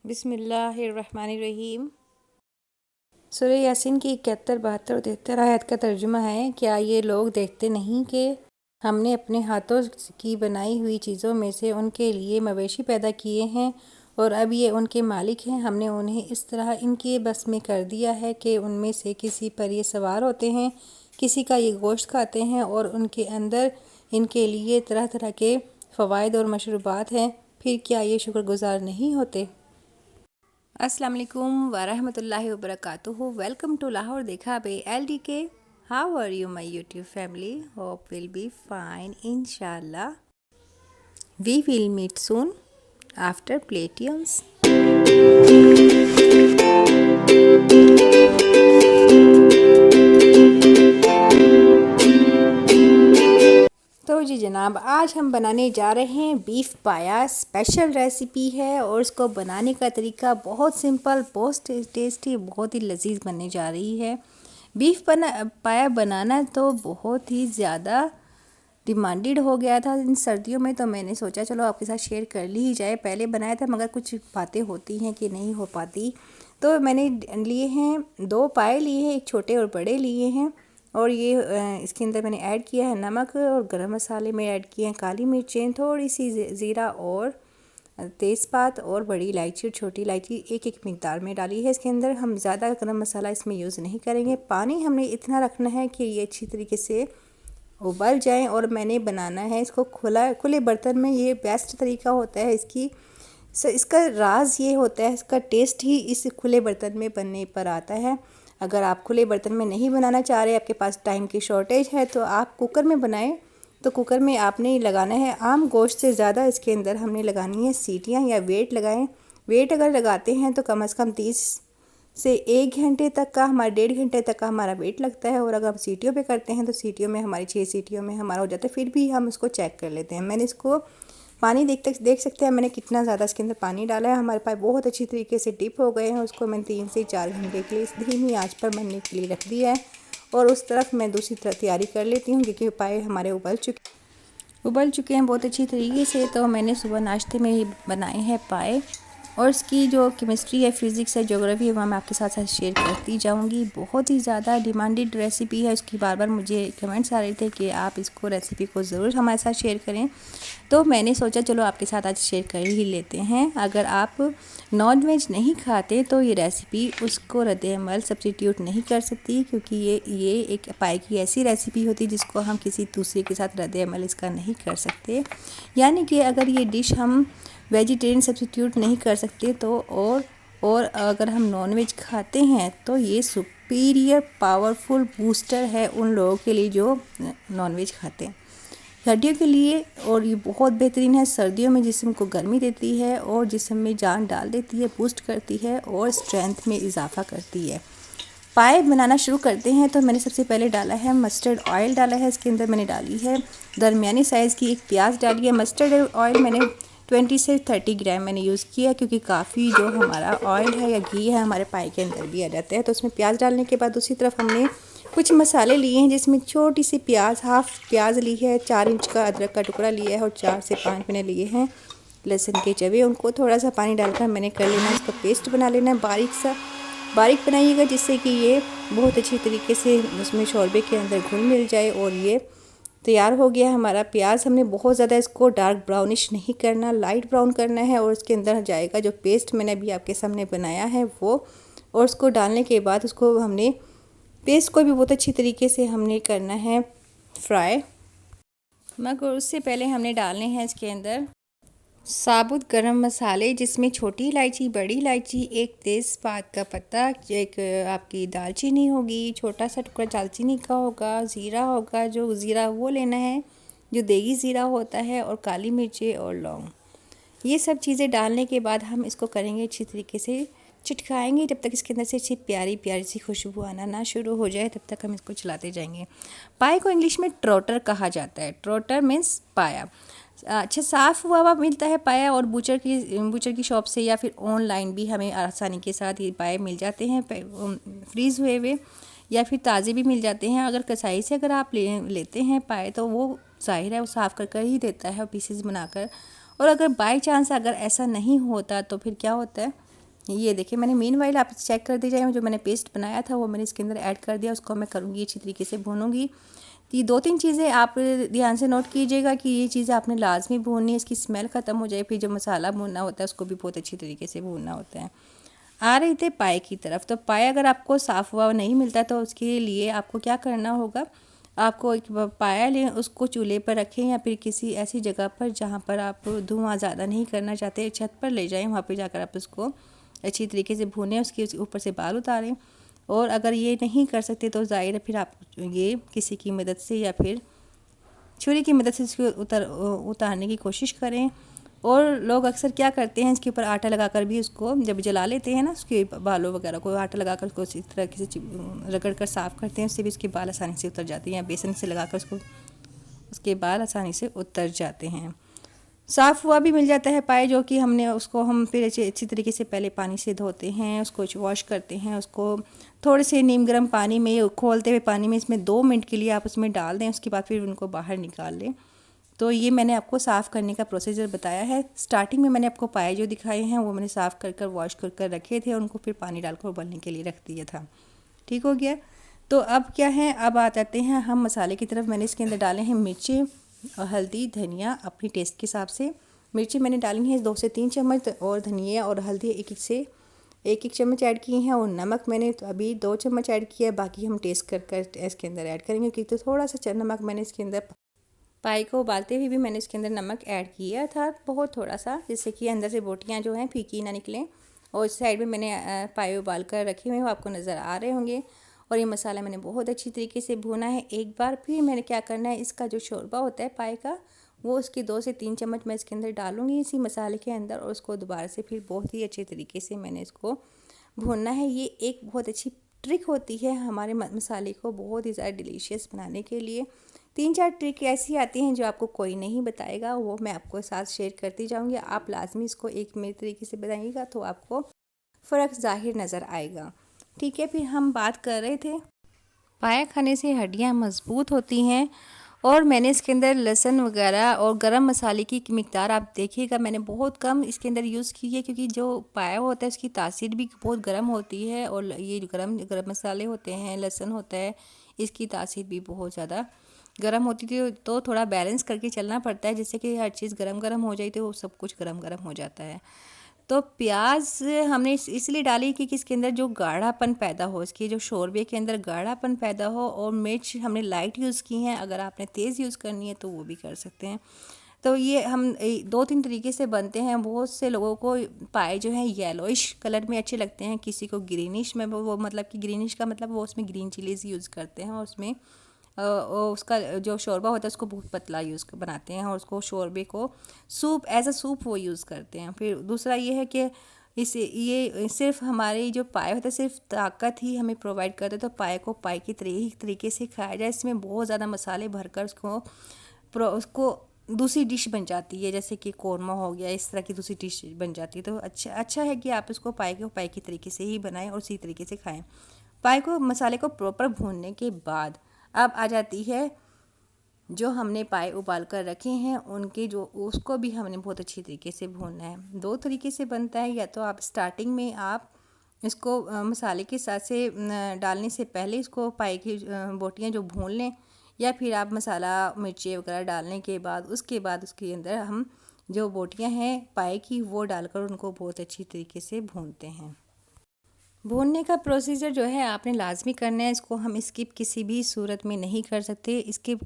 बिस्मिल्लाहिर्रहमानिर्रहीम। सूरह यासीन की 71, 72 और 73 आयत का तर्जुमा है, क्या ये लोग देखते नहीं कि हमने अपने हाथों की बनाई हुई चीज़ों में से उनके लिए मवेशी पैदा किए हैं और अब ये उनके मालिक हैं। हमने उन्हें इस तरह इनके बस में कर दिया है कि उनमें से किसी पर ये सवार होते हैं, किसी का ये गोश्त खाते हैं और उनके अंदर इनके लिए तरह तरह के फ़वाइद और मशरूबात हैं। फिर क्या ये शुक्रगुजार नहीं होते? अस्सलाम वालेकुम वरहमतुल्लाहि वबरकातुहू। वेलकम टू लाहौर देखा बे LDK। How are you my YouTube family? Hope will be fine इंशाल्लाह। We will meet soon after play tunes. तो जी जनाब, आज हम बनाने जा रहे हैं बीफ पाया। स्पेशल रेसिपी है और इसको बनाने का तरीका बहुत सिंपल, बहुत टेस्टी, बहुत ही लजीज बनने जा रही है। बीफ पाया बनाना तो बहुत ही ज़्यादा डिमांडेड हो गया था इन सर्दियों में, तो मैंने सोचा चलो आपके साथ शेयर कर ली ही जाए। पहले बनाया था मगर कुछ बातें होती हैं कि नहीं हो पाती, तो मैंने लिए हैं 2 पाए लिए हैं, एक छोटे और बड़े लिए हैं। और ये इसके अंदर मैंने ऐड किया है नमक और गरम मसाले में ऐड किए हैं काली मिर्चें, थोड़ी सी ज़ीरा और तेज़पात और बड़ी इलायची और छोटी इलायची एक एक मिकदार में डाली है। इसके अंदर हम ज़्यादा गरम मसाला इसमें यूज़ नहीं करेंगे। पानी हमने इतना रखना है कि ये अच्छी तरीके से उबल जाएं और मैंने बनाना है इसको खुले बर्तन में। ये बेस्ट तरीका होता है इसका राज ये होता है, इसका टेस्ट ही इस खुले बर्तन में बनने पर आता है। अगर आप खुले बर्तन में नहीं बनाना चाह रहे, आपके पास टाइम की शॉर्टेज है, तो आप कुकर में बनाएं। तो कुकर में आपने लगाना है आम गोश्त से ज़्यादा इसके अंदर हमने लगानी है सीटियां या वेट लगाएं। वेट अगर लगाते हैं तो कम से कम 30 से 1 घंटे तक का, हमारा 1.5 घंटे तक का हमारा वेट लगता है। और अगर हम सीटियों पे करते हैं तो सीटियों में हमारी 6 सीटियों में हमारा हो जाता है। फिर भी हम इसको चेक कर लेते हैं। मैंने इसको पानी देख सकते हैं मैंने कितना ज़्यादा इसके अंदर पानी डाला है। हमारे पास बहुत अच्छी तरीके से डिप हो गए हैं। उसको मैंने 3 से 4 घंटे के लिए धीमी आंच पर बनने के लिए रख दिया है। और उस तरफ मैं दूसरी तरफ तैयारी कर लेती हूँ, क्योंकि पाए हमारे उबल चुके हैं बहुत अच्छी तरीके से। तो मैंने सुबह नाश्ते में ही बनाए हैं पाए, और इसकी जो केमिस्ट्री है, फिज़िक्स है, ज्योग्राफी है, वह मैं आपके साथ शेयर करती जाऊंगी। बहुत ही ज़्यादा डिमांडेड रेसिपी है। उसकी बार बार मुझे कमेंट्स आ रहे थे कि आप इसको रेसिपी को ज़रूर हमारे साथ शेयर करें, तो मैंने सोचा चलो आपके साथ आज शेयर कर ही लेते हैं। अगर आप नॉन वेज नहीं खाते तो ये रेसिपी उसको रद्द-ए-अमल सब्स्टिट्यूट नहीं कर सकती, क्योंकि ये एक पाए की ऐसी रेसिपी होती है जिसको हम किसी दूसरे के साथ रद्द-ए-अमल इसका नहीं कर सकते। यानी कि अगर ये डिश हम वेजिटेरियन सब्स्टिट्यूट नहीं कर सकते तो और अगर हम नॉन वेज खाते हैं तो ये सुपीरियर पावरफुल बूस्टर है उन लोगों के लिए जो नॉन वेज खाते हैं, हड्डियों के लिए। और ये बहुत बेहतरीन है सर्दियों में, जिस्म को गर्मी देती है और जिस्म में जान डाल देती है, बूस्ट करती है और स्ट्रेंथ में इजाफा करती है। पाए बनाना शुरू करते हैं। तो मैंने सबसे पहले डाला है मस्टर्ड ऑयल डाला है। इसके अंदर मैंने डाली है दरमियानी साइज़ की एक प्याज डाली है। मस्टर्ड ऑयल मैंने 20 से 30 ग्राम मैंने यूज़ किया, क्योंकि काफ़ी जो हमारा ऑयल है या घी है हमारे पाए के अंदर भी आ जाता है। तो उसमें प्याज डालने के बाद दूसरी तरफ हमने कुछ मसाले लिए हैं, जिसमें छोटी सी प्याज, हाफ प्याज ली है, 4 इंच का अदरक का टुकड़ा लिया है और 4 से 5 मैंने लिए हैं लहसुन के चवे। उनको थोड़ा सा पानी डालकर मैंने कर लेना, इसका पेस्ट बना लेना है। बारीक बनाइएगा, जिससे कि ये बहुत अच्छी तरीके से उसमें शोरबे के अंदर घुल मिल जाए। और ये तैयार हो गया हमारा प्याज। हमने बहुत ज़्यादा इसको डार्क ब्राउनिश नहीं करना, लाइट ब्राउन करना है। और उसके अंदर जाएगा जो पेस्ट मैंने अभी आपके सामने बनाया है वो, और उसको डालने के बाद उसको हमने पेस्ट को भी बहुत अच्छी तरीके से हमने करना है फ्राई। मगर उससे पहले हमने डालने हैं इसके अंदर साबुत गरम मसाले, जिसमें छोटी इलायची, बड़ी इलायची, एक तेज़पात का पत्ता, एक आपकी दालचीनी होगी, छोटा सा टुकड़ा दालचीनी का होगा, ज़ीरा होगा, जो ज़ीरा वो लेना है जो देगी ज़ीरा होता है, और काली मिर्चें और लौंग। ये सब चीज़ें डालने के बाद हम इसको करेंगे अच्छी तरीके से चिटकाएंगे जब तक इसके अंदर से अच्छी प्यारी प्यारी सी खुशबू आना ना शुरू हो जाए, तब तक हम इसको चलाते जाएंगे। पाए को इंग्लिश में ट्रोटर कहा जाता है। ट्रोटर मीन्स पाया। अच्छा साफ़ हुआ मिलता है पाया, और बूचर की शॉप से या फिर ऑनलाइन भी हमें आसानी के साथ ये पाए मिल जाते हैं, फ्रीज़ हुए हुए, या फिर ताज़े भी मिल जाते हैं। अगर कसाई से अगर आप लेते हैं पाए, तो वो ज़ाहिर है वो साफ़ कर ही देता है पीसेस बनाकर। और अगर बाय चांस अगर ऐसा नहीं होता तो फिर क्या होता है, ये देखिए मैंने मीनवाइल आप चेक कर दीजिए, जो मैंने पेस्ट बनाया था वो मैंने इसके अंदर ऐड कर दिया। उसको मैं करूँगी अच्छी तरीके से भूनूंगी। ये 2-3 चीज़ें आप ध्यान से नोट कीजिएगा कि ये चीज़ें आपने लाजमी भूननी है, इसकी स्मेल ख़त्म हो जाए। फिर जो मसाला भूनना होता है उसको भी बहुत अच्छी तरीके से भूनना होता है। आ रहे थे पाए की तरफ, तो पाए अगर आपको साफ़ हुआ नहीं मिलता तो उसके लिए आपको क्या करना होगा, आपको एक पाया लें, उसको चूल्हे पर रखें या फिर किसी ऐसी जगह पर जहाँ पर आप धुआं ज़्यादा नहीं करना चाहते, छत पर ले जाएं, वहाँ पर जाकर आप उसको अच्छी तरीके से भूनें, उसके ऊपर से बाल उतारें। और अगर ये नहीं कर सकते तो ज़ाहिर है फिर आप ये किसी की मदद से या फिर छुरी की मदद से इसको उतारने की कोशिश करें। और लोग अक्सर क्या करते हैं, इसके ऊपर आटा लगाकर भी उसको जब जला लेते हैं ना, उसके बालों वगैरह को आटा लगाकर उसको इसी तरह से रगड़ कर साफ़ करते हैं, उससे भी उसके बाल आसानी से उतर जाते हैं। या बेसन से लगाकर उसके बाल आसानी से उतर जाते हैं। साफ़ हुआ भी मिल जाता है पाए, जो कि हम फिर अच्छी तरीके से पहले पानी से धोते हैं, उसको वॉश करते हैं, उसको थोड़े से नीम गर्म पानी में, खोलते हुए पानी में इसमें 2 मिनट के लिए आप उसमें डाल दें। उसके बाद फिर उनको बाहर निकाल लें। तो ये मैंने आपको साफ़ करने का प्रोसीजर बताया है। स्टार्टिंग में मैंने आपको पाए जो दिखाए हैं वो मैंने साफ़ कर वॉश कर रखे थे, उनको फिर पानी डालकर उबलने के लिए रख दिया था। ठीक हो गया। तो अब क्या है, अब आ जाते हैं हम मसाले की तरफ। मैंने इसके अंदर डाले हैं मिर्ची और हल्दी, धनिया अपनी टेस्ट के हिसाब से। मिर्ची मैंने डाली है 2 से 3 चम्मच, और धनिया और हल्दी एक एक चम्मच ऐड किए हैं। और नमक मैंने तो अभी 2 चम्मच ऐड किया है, बाकी हम टेस्ट कर इसके अंदर ऐड करेंगे। क्योंकि तो थोड़ा सा नमक मैंने इसके अंदर, पाई को उबालते हुए भी मैंने इसके अंदर नमक ऐड किया था, बहुत थोड़ा सा, जिससे कि अंदर से बोटियाँ जो हैं फीकी ना निकलें। और इस साइड में मैंने पाए उबाल कर रखे हुए हैं, वो आपको नज़र आ रहे होंगे। और ये मसाला मैंने बहुत अच्छी तरीके से भुना है। एक बार फिर मैंने क्या करना है, इसका जो शोरबा होता है पाए का, वो उसकी 2 से 3 चम्मच मैं इसके अंदर डालूँगी इसी मसाले के अंदर। और उसको दोबारा से फिर बहुत ही अच्छे तरीके से मैंने इसको भूनना है। ये एक बहुत अच्छी ट्रिक होती है हमारे मसाले को बहुत ही ज़्यादा डिलीशियस बनाने के लिए। 3-4 ट्रिक ऐसी आती हैं जो आपको कोई नहीं बताएगा, वो मैं आपको साथ शेयर करती जाऊंगी। आप लाजमी इसको एक मेरे तरीके से बताइएगा तो आपको फ़र्क ज़ाहिर नज़र आएगा। ठीक है, फिर हम बात कर रहे थे, पाया खाने से हड्डियाँ मज़बूत होती हैं। और मैंने इसके अंदर लहसुन वगैरह और गरम मसाले की मिकदार आप देखिएगा, मैंने बहुत कम इसके अंदर यूज़ की है, क्योंकि जो पाया होता है उसकी तासीर भी बहुत गर्म होती है। और ये गरम मसाले होते हैं, लहसुन होता है, इसकी तासीर भी बहुत ज़्यादा गर्म होती थी। तो थोड़ा बैलेंस करके चलना पड़ता है, जैसे कि हर चीज़ गरम गरम हो जाए तो वो सब कुछ गरम गरम हो जाता है। तो प्याज हमने इसलिए डाली कि इसके अंदर जो गाढ़ापन पैदा हो, इसके जो शोरबे के अंदर गाढ़ापन पैदा हो। और मिर्च हमने लाइट यूज़ की हैं, अगर आपने तेज़ यूज़ करनी है तो वो भी कर सकते हैं। तो ये हम 2-3 तरीके से बनते हैं। बहुत से लोगों को पाए जो हैं येलोइश कलर में अच्छे लगते हैं, किसी को ग्रीनिश में, वो मतलब कि ग्रीनिश का मतलब वो उसमें ग्रीन चिलीज़ यूज़ करते हैं। और उसमें उसका जो शोरबा होता है उसको बहुत पतला बनाते हैं, और उसको शोरबे को सूप एज अ सूप वो यूज़ करते हैं। फिर दूसरा ये है कि ये सिर्फ हमारे जो पाए होता है सिर्फ ताकत ही हमें प्रोवाइड करते हैं। तो पाए को पाए की तरीके से खाया जाए, इसमें बहुत ज़्यादा मसाले भरकर उसको दूसरी डिश बन जाती है, जैसे कि कौरमा हो गया, इस तरह की दूसरी डिश बन जाती है। तो अच्छा है कि आप इसको पाए की तरीके से ही बनाएं और उसी तरीके से खाएं। पाए को मसाले को प्रॉपर भूनने के बाद अब आ जाती है जो हमने पाए उबाल कर रखे हैं उनके, जो उसको भी हमने बहुत अच्छी तरीके से भूनना है। 2 तरीके से बनता है, या तो आप स्टार्टिंग में आप इसको मसाले के साथ से डालने से पहले इसको पाए की बोटियाँ जो भून लें, या फिर आप मसाला मिर्ची वगैरह डालने के बाद उसके उसके अंदर हम जो बोटियाँ हैं पाए की वो डालकर उनको बहुत अच्छी तरीके से भूनते हैं। भूनने का प्रोसीजर जो है आपने लाजमी करना है, इसको हम स्किप किसी भी सूरत में नहीं कर सकते। स्किप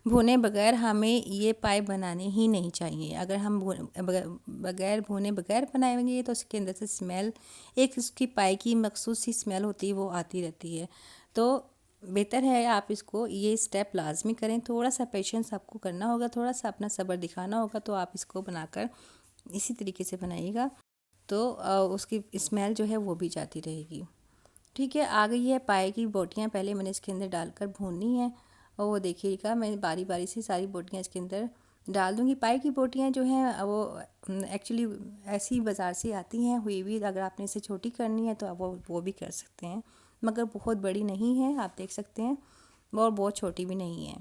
भुने बगैर हमें ये पाए बनाने ही नहीं चाहिए। अगर हम बगैर बनाएंगे तो उसके अंदर से स्मेल, एक उसकी पाए की मखसूस सी स्मेल होती है, वो आती रहती है। तो बेहतर है आप इसको ये स्टेप लाजमी करें। थोड़ा सा पेशेंस आपको करना होगा, थोड़ा सा अपना सब्र दिखाना होगा, तो आप इसको बनाकर इसी तरीके से बनाइएगा, तो उसकी स्मेल जो है वो भी जाती रहेगी। ठीक है, आ गई है पाए की बोटियाँ, पहले मैंने इसके अंदर डालकर भूननी है। और वो देखिएगा मैं बारी बारी से सारी बोटियाँ इसके अंदर डाल दूँगी। पाए की बोटियाँ जो हैं वो एक्चुअली ऐसी बाज़ार से आती हैं हुई हुई, अगर आपने इसे छोटी करनी है तो आप वो भी कर सकते हैं, मगर बहुत बड़ी नहीं है, आप देख सकते हैं, और बहुत छोटी भी नहीं है,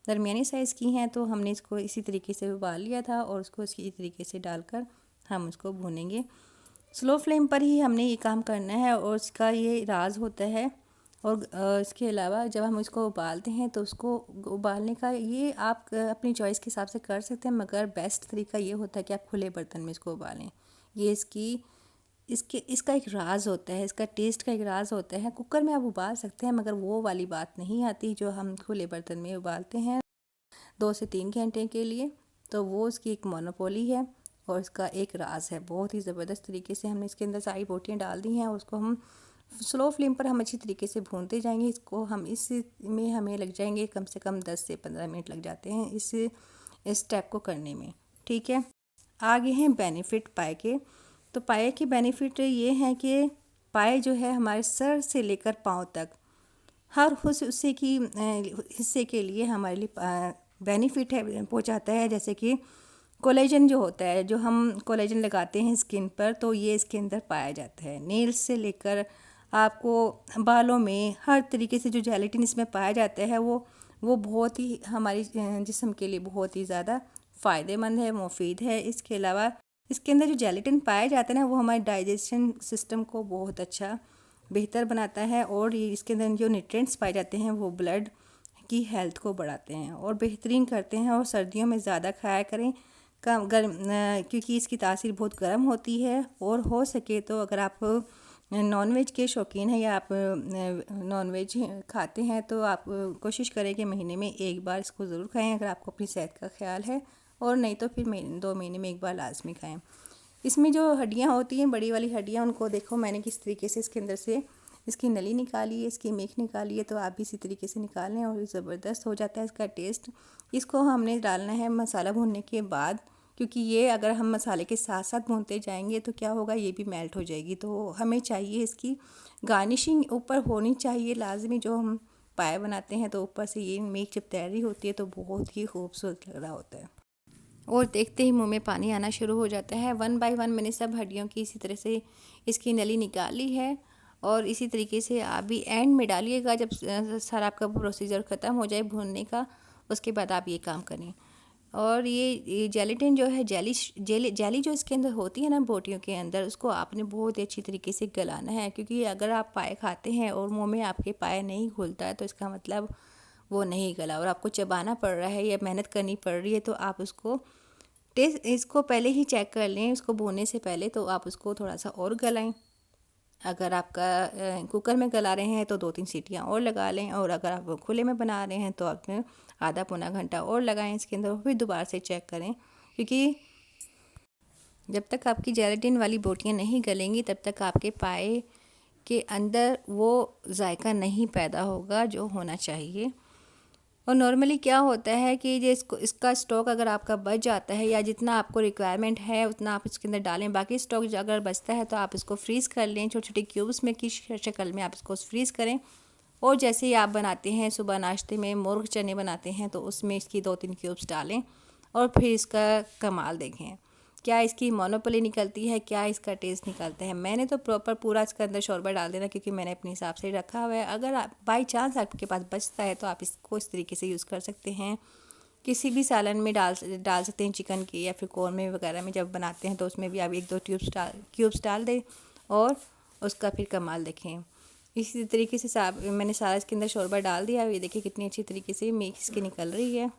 दरमियानी साइज़ की हैं। तो हमने इसको इसी तरीके से उबाल लिया था और उसको इसी तरीके से डालकर हम उसको भूनेंगे। स्लो फ्लेम पर ही हमने ये काम करना है और उसका ये राज होता है। और इसके अलावा जब हम इसको उबालते हैं तो उसको उबालने का ये आप अपनी चॉइस के हिसाब से कर सकते हैं, मगर बेस्ट तरीका ये होता है कि आप खुले बर्तन में इसको उबालें। ये इसका एक राज होता है, इसका टेस्ट का एक राज होता है। कुकर में आप उबाल सकते हैं मगर वो वाली बात नहीं आती जो हम खुले बर्तन में उबालते हैं 2 से 3 घंटे के लिए। तो वो उसकी एक मोनोपोली है और इसका एक राज है। बहुत ही ज़बरदस्त तरीके से हमने इसके अंदर सारी बोटियाँ डाल दी हैं और उसको हम स्लो फ्लेम पर हम अच्छी तरीके से भूनते जाएंगे। इसको हम इसमें हमें लग जाएंगे कम से कम 10 से 15 मिनट लग जाते हैं इस स्टेप को करने में। ठीक है, आगे हैं बेनिफिट पाए के। तो पाए के बेनिफिट ये हैं कि पाए जो है हमारे सर से लेकर पाँव तक हर हिस्से की हिस्से के लिए हमारे लिए बेनिफिट है पहुंचाता है। जैसे कि कोलेजन जो होता है, जो हम कोलेजन लगाते हैं स्किन पर, तो ये इसके अंदर पाया जाता है। नेल्स से लेकर आपको बालों में हर तरीके से जो जेलेटिन इसमें पाया जाता है वो बहुत ही हमारी जिस्म के लिए बहुत ही ज़्यादा फ़ायदेमंद है, मुफीद है। इसके अलावा इसके अंदर जो जेलेटिन पाया जाता है ना, वो हमारे डाइजेशन सिस्टम को बहुत अच्छा बेहतर बनाता है और ये इसके अंदर जो न्यूट्रिएंट्स पाए जाते हैं वो ब्लड की हेल्थ को बढ़ाते हैं और बेहतरीन करते हैं। और सर्दियों में ज़्यादा खाया करें कम गर्म, क्योंकि इसकी तासीर बहुत गर्म होती है। और हो सके तो अगर आप नॉनवेज के शौकीन हैं या आप नॉनवेज खाते हैं तो आप कोशिश करें कि महीने में एक बार इसको ज़रूर खाएं अगर आपको अपनी सेहत का ख्याल है, और नहीं तो फिर 2 महीने में एक बार लाजमी खाएं। इसमें जो हड्डियाँ होती हैं, बड़ी वाली हड्डियाँ, उनको देखो मैंने किस तरीके से इसके अंदर से इसकी नली निकाली है, इसकी मेख निकाली है, तो आप भी इसी तरीके से निकाल लें और ज़बरदस्त हो जाता है इसका टेस्ट। इसको हमने डालना है मसाला भूनने के बाद, क्योंकि ये अगर हम मसाले के साथ साथ भूनते जाएंगे तो क्या होगा, ये भी मेल्ट हो जाएगी। तो हमें चाहिए इसकी गार्निशिंग ऊपर होनी चाहिए लाजमी। जो हम पाए बनाते हैं तो ऊपर से ये मेख जब तैयारी होती है तो बहुत ही खूबसूरत लग रहा होता है और देखते ही मुंह में पानी आना शुरू हो जाता है। 1 बाय 1 मैंने सब हड्डियों की इसी तरह से इसकी नली निकाल ली है और इसी तरीके से आप भी एंड में डालिएगा जब सारा आपका प्रोसीजर ख़त्म हो जाए भूनने का, उसके बाद आप ये काम करें। और ये जेलेटिन जो है, जेली जो इसके अंदर होती है ना बोटियों के अंदर, उसको आपने बहुत ही अच्छी तरीके से गलाना है, क्योंकि अगर आप पाए खाते हैं और मुंह में आपके पाए नहीं घुलता है तो इसका मतलब वो नहीं गला और आपको चबाना पड़ रहा है या मेहनत करनी पड़ रही है। तो आप उसको इसको पहले ही चेक कर लें, उसको भूनने से पहले, तो आप उसको थोड़ा सा और गलाएं। अगर आपका कुकर में गला रहे हैं तो 2-3 सीटियाँ और लगा लें, और अगर आप खुले में बना रहे हैं तो आप आधा पौना घंटा और लगाएं इसके अंदर, फिर दोबारा से चेक करें। क्योंकि जब तक आपकी जेलेटिन वाली बोटियाँ नहीं गलेंगी तब तक आपके पाए के अंदर वो जायका नहीं पैदा होगा जो होना चाहिए। और नॉर्मली क्या होता है कि ये इसका स्टॉक अगर आपका बच जाता है या जितना आपको रिक्वायरमेंट है उतना आप इसके अंदर डालें, बाकी स्टॉक अगर बचता है तो आप इसको फ्रीज़ कर लें, छोटे छोटे क्यूब्स में की शक्ल में आप इसको फ्रीज़ करें। और जैसे ही आप बनाते हैं सुबह नाश्ते में मुर्ग चने बनाते हैं तो उसमें इसकी 2-3 क्यूब्स डालें और फिर इसका कमाल देखें, क्या इसकी मोनोपोली निकलती है, क्या इसका टेस्ट निकलता है। मैंने तो प्रॉपर पूरा इसके अंदर शोरबा डाल देना, क्योंकि मैंने अपने हिसाब से रखा हुआ है। अगर आप बाई चांस आपके पास बचता है तो आप इसको इस तरीके से यूज़ कर सकते हैं, किसी भी सालन में डाल सकते हैं, चिकन की या फिर कौरमे वगैरह में जब बनाते हैं तो उसमें भी आप 1-2 क्यूब्स डाल दें और उसका फिर कमाल देखें। इसी तरीके से मैंने सारा इसके अंदर शोरबा डाल दिया। ये देखिए कितनी अच्छी तरीके से मिक्स इसकी निकल रही है।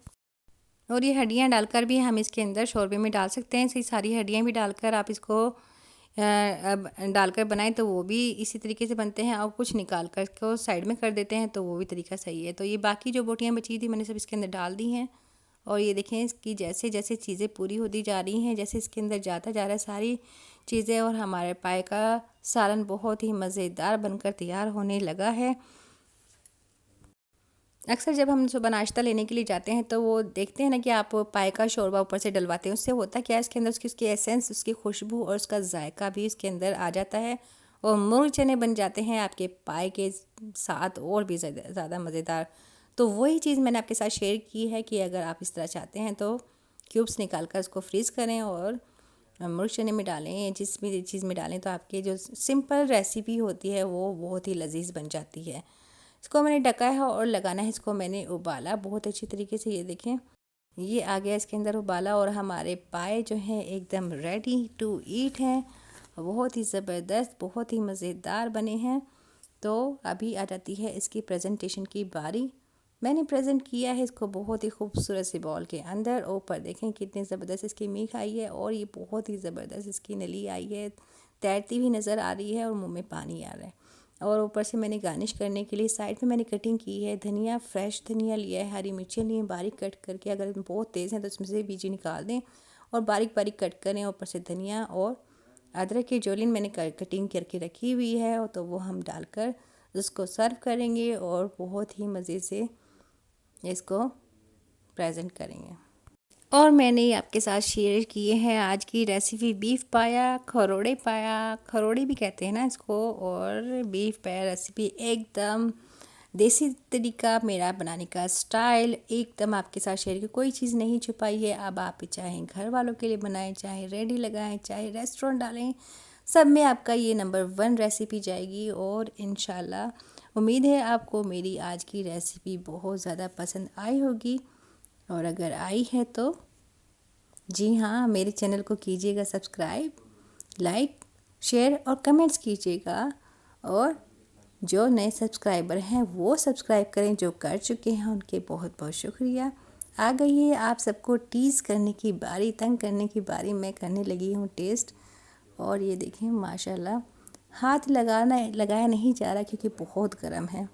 और ये हड्डियाँ डालकर भी हम इसके अंदर शोरबे में डाल सकते हैं। सारी हड्डियाँ भी डालकर आप इसको डालकर बनाएं तो वो भी इसी तरीके से बनते हैं, और कुछ निकाल कर इसको साइड में कर देते हैं तो वो भी तरीका सही है। तो ये बाकी जो बोटियाँ बची थी मैंने सब इसके अंदर डाल दी हैं। और ये देखें इसकी जैसे जैसे चीज़ें पूरी होती जा रही हैं, जैसे इसके अंदर जाता जा रहा है सारी चीज़ें, और हमारे पाए का सालन बहुत ही मज़ेदार बनकर तैयार होने लगा है। अक्सर जब हम सुबह नाश्ता लेने के लिए जाते हैं तो वो देखते हैं ना कि आप पाए का शोरबा ऊपर से डलवाते हैं, उससे होता क्या है इसके अंदर उसकी एसेंस, उसकी खुशबू और उसका जायका भी इसके अंदर आ जाता है और मुर्ग चने बन जाते हैं आपके पाए के साथ और भी ज़्यादा मज़ेदार। तो वही चीज़ मैंने आपके साथ शेयर की है कि अगर आप इस तरह चाहते हैं तो क्यूब्स निकाल कर उसको फ्रीज़ करें और मुर्ग चने में डालें, जिस भी चीज़ में डालें, तो आपकी जो सिंपल रेसिपी होती है वो बहुत ही लजीज बन जाती है। इसको मैंने ढका है और लगाना है इसको मैंने उबाला बहुत अच्छी तरीके से। ये देखें ये आ गया इसके अंदर उबाला और हमारे पाए जो हैं एकदम रेडी टू ईट हैं। बहुत ही ज़बरदस्त, बहुत ही मज़ेदार बने हैं। तो अभी आ जाती है इसकी प्रेजेंटेशन की बारी। मैंने प्रेजेंट किया है इसको बहुत ही खूबसूरत से बॉल के अंदर। ऊपर देखें कितनी ज़बरदस्त इसकी मीख आई है और ये बहुत ही ज़बरदस्त इसकी नली आई है, तैरती हुई नज़र आ रही है और मुंह में पानी आ रहा है। और ऊपर से मैंने गार्निश करने के लिए साइड में मैंने कटिंग की है धनिया, फ्रेश धनिया लिया है, हरी मिर्चें ली हैं बारीक कट करके। अगर बहुत तेज़ हैं तो उसमें से बीज निकाल दें और बारीक बारीक कट करें। ऊपर से धनिया और अदरक की जोलिन मैंने कटिंग करके रखी हुई है, और तो वो हम डालकर उसको सर्व करेंगे और बहुत ही मज़े से इसको प्रेजेंट करेंगे। और मैंने आपके साथ शेयर किए हैं आज की रेसिपी बीफ पाया, खरोड़े भी कहते हैं ना इसको। और बीफ पाया रेसिपी एकदम देसी तरीका, मेरा बनाने का स्टाइल एकदम आपके साथ शेयर की, कोई चीज़ नहीं छुपाई है। अब आप चाहें घर वालों के लिए बनाएं, चाहे रेडी लगाएं, चाहे रेस्टोरेंट डालें, सब में आपका ये नंबर 1 रेसिपी जाएगी। और इंशाल्लाह उम्मीद है आपको मेरी आज की रेसिपी बहुत ज़्यादा पसंद आई होगी। और अगर आई है तो जी हाँ, मेरे चैनल को कीजिएगा सब्सक्राइब, लाइक, शेयर और कमेंट्स कीजिएगा। और जो नए सब्सक्राइबर हैं वो सब्सक्राइब करें, जो कर चुके हैं उनके बहुत बहुत शुक्रिया। आ गई है आप सबको टीज़ करने की बारी, तंग करने की बारी। मैं करने लगी हूँ टेस्ट। और ये देखें माशाल्लाह हाथ लगाया नहीं जा रहा क्योंकि बहुत गर्म है।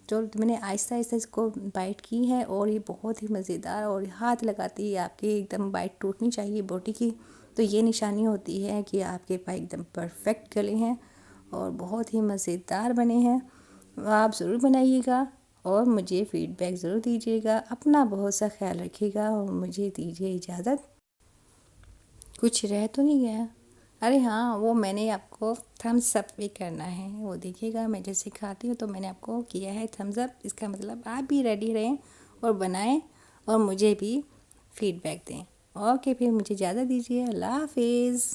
तो मैंने आहिस्ता आहिस्ता इसको बाइट की है और ये बहुत ही मज़ेदार, और हाथ लगाते ही आपके एकदम बाइट टूटनी चाहिए बोटी की। तो ये निशानी होती है कि आपके पाए एकदम परफेक्ट गले हैं और बहुत ही मज़ेदार बने हैं। आप ज़रूर बनाइएगा और मुझे फ़ीडबैक ज़रूर दीजिएगा। अपना बहुत सा ख्याल रखिएगा और मुझे दीजिए इजाज़त। कुछ रह तो नहीं गया? अरे हाँ, वो मैंने आपको थम्स अप भी करना है, वो देखिएगा मैं जैसे सिखाती हूँ। तो मैंने आपको किया है थम्स अप। इसका मतलब आप भी रेडी रहें और बनाएं और मुझे भी फीडबैक दें। ओके, फिर मुझे इजाज़त दीजिए। अल्लाह हाफिज़।